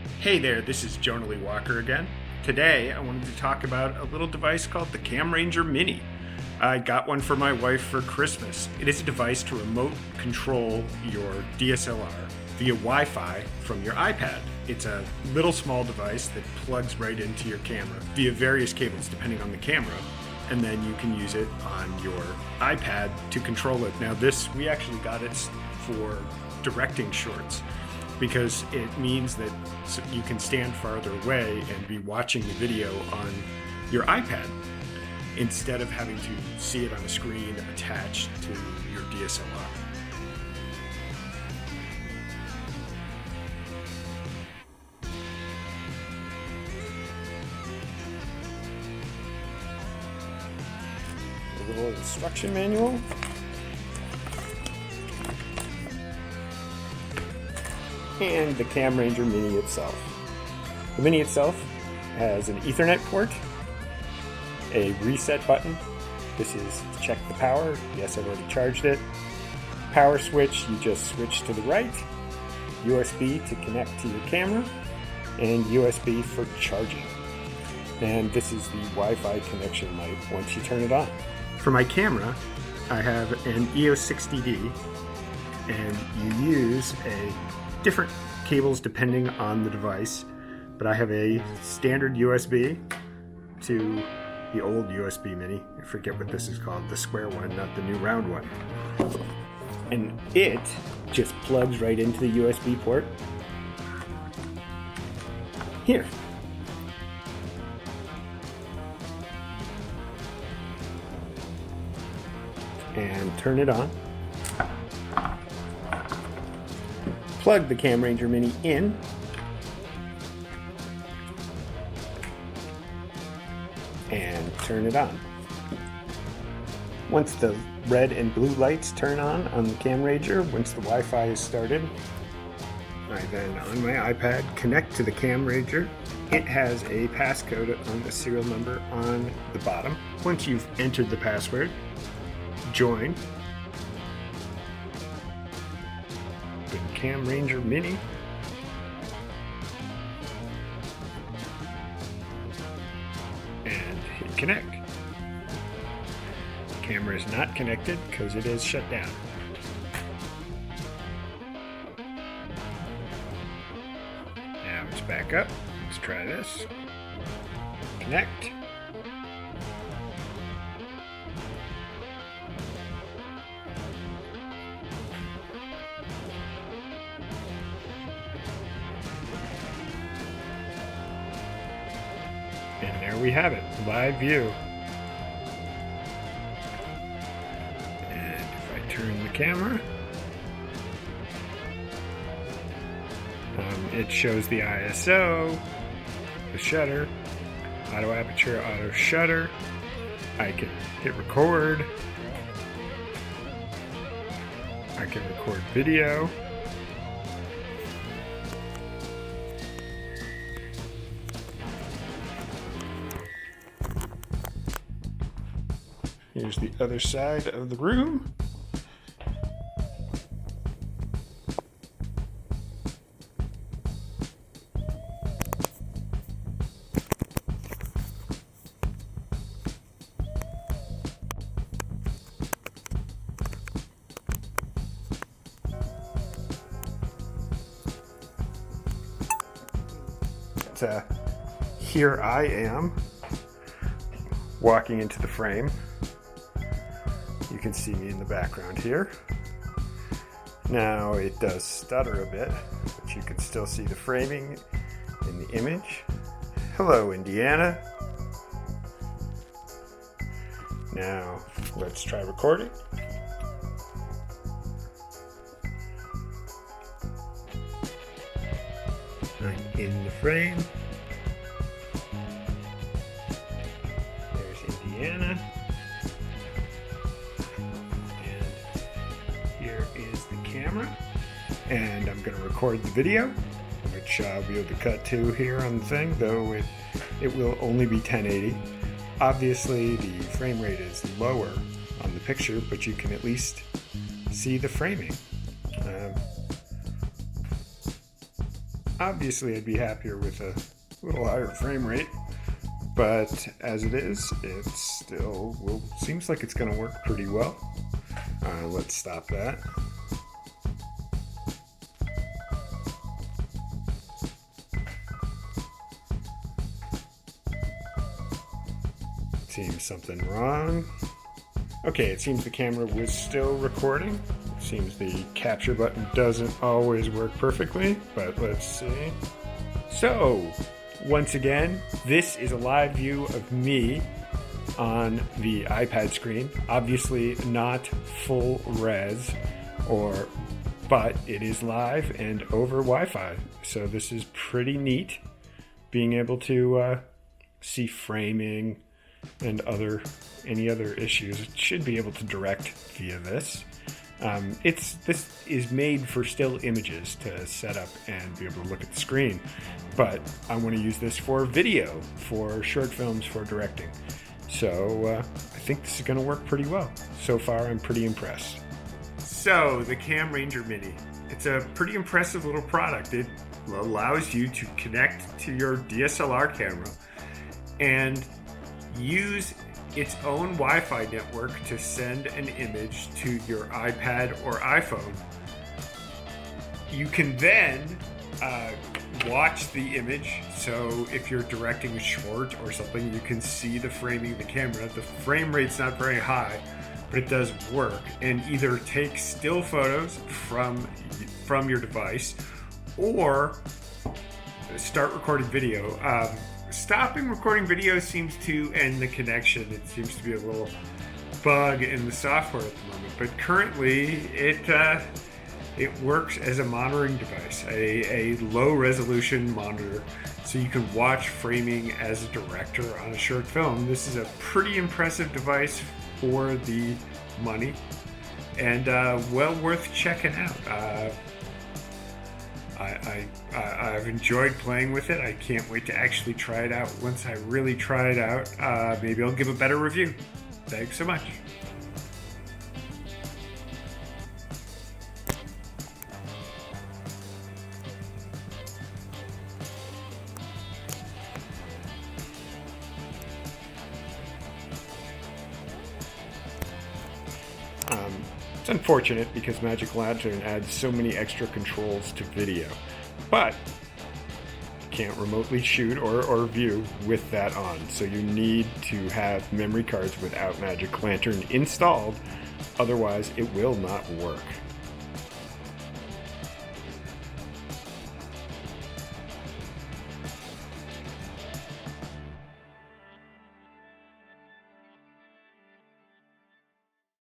Hey there, this is Jonah Lee Walker again. Today I wanted to talk about a little device called the CamRanger Mini. I got one for my wife for Christmas. It is a device to remote control your DSLR via Wi-Fi from your iPad. It's a little small device that plugs right into your camera via various cables depending on the camera, and then you can use it on your iPad to control it. Now we actually got it for directing shorts, because it means that you can stand farther away and be watching the video on your iPad instead of having to see it on a screen attached to your DSLR. A little instruction manual. And the CamRanger Mini itself. The Mini itself has an Ethernet port, a reset button. This is to check the power. Yes, I've already charged it. Power switch, you just switch to the right. USB to connect to your camera, and USB for charging. And this is the Wi-Fi connection light once you turn it on. For my camera, I have an EOS 60D, and you use different cables depending on the device, but I have a standard USB to the old USB Mini. I forget what this is called, the square one, not the new round one. And it just plugs right into the USB port here. And turn it on. Plug the CamRanger Mini in, and turn it on. Once the red and blue lights turn on the CamRanger, once the Wi-Fi is started, I then, on my iPad, connect to the CamRanger. It has a passcode on the serial number on the bottom. Once you've entered the password, join the CamRanger Mini, and hit connect. The camera is not connected because it is shut down. Now it's back up. Let's try this. Connect. And there we have it, live view. And if I turn the camera, it shows the ISO, the shutter, auto aperture, auto shutter. I can hit record. I can record video. Here's the other side of the room. Here I am walking into the frame. You can see me in the background here. Now it does stutter a bit, but you can still see the framing in the image. Hello, Indiana. Now let's try recording. I'm in the frame. There's Indiana. Camera, and I'm going to record the video, which I'll be able to cut to here on the thing, though it will only be 1080. Obviously the frame rate is lower on the picture, but you can at least see the framing. Obviously, I'd be happier with a little higher frame rate, but as it is, it still seems like it's going to work pretty well. Let's stop that. Seems something wrong. Okay, it seems the camera was still recording. It seems the capture button doesn't always work perfectly, but let's see. So, once again, this is a live view of me on the iPad screen. Obviously not full res, but it is live and over Wi-Fi. So this is pretty neat, being able to see framing and any other issues. It should be able to direct via this. This is made for still images to set up and be able to look at the screen, but I want to use this for video, for short films, for directing. So I think this is going to work pretty well. So far, I'm pretty impressed. So the CamRanger Mini, it's a pretty impressive little product. It allows you to connect to your DSLR camera and use its own Wi-Fi network to send an image to your iPad or iPhone. You can then watch the image, so if you're directing a short or something, you can see the framing of the camera. The frame rate's not very high, but it does work, and either take still photos from your device or start recording video. Stopping recording video seems to end the connection. It seems to be a little bug in the software at the moment, but currently it works as a monitoring device, a low resolution monitor, so you can watch framing as a director on a short film. This is a pretty impressive device for the money, and well worth checking out. I've enjoyed playing with it. I can't wait to actually try it out. Once I really try it out, maybe I'll give a better review. Thanks so much. It's unfortunate because Magic Lantern adds so many extra controls to video, but you can't remotely shoot or view with that on, so you need to have memory cards without Magic Lantern installed, otherwise it will not work.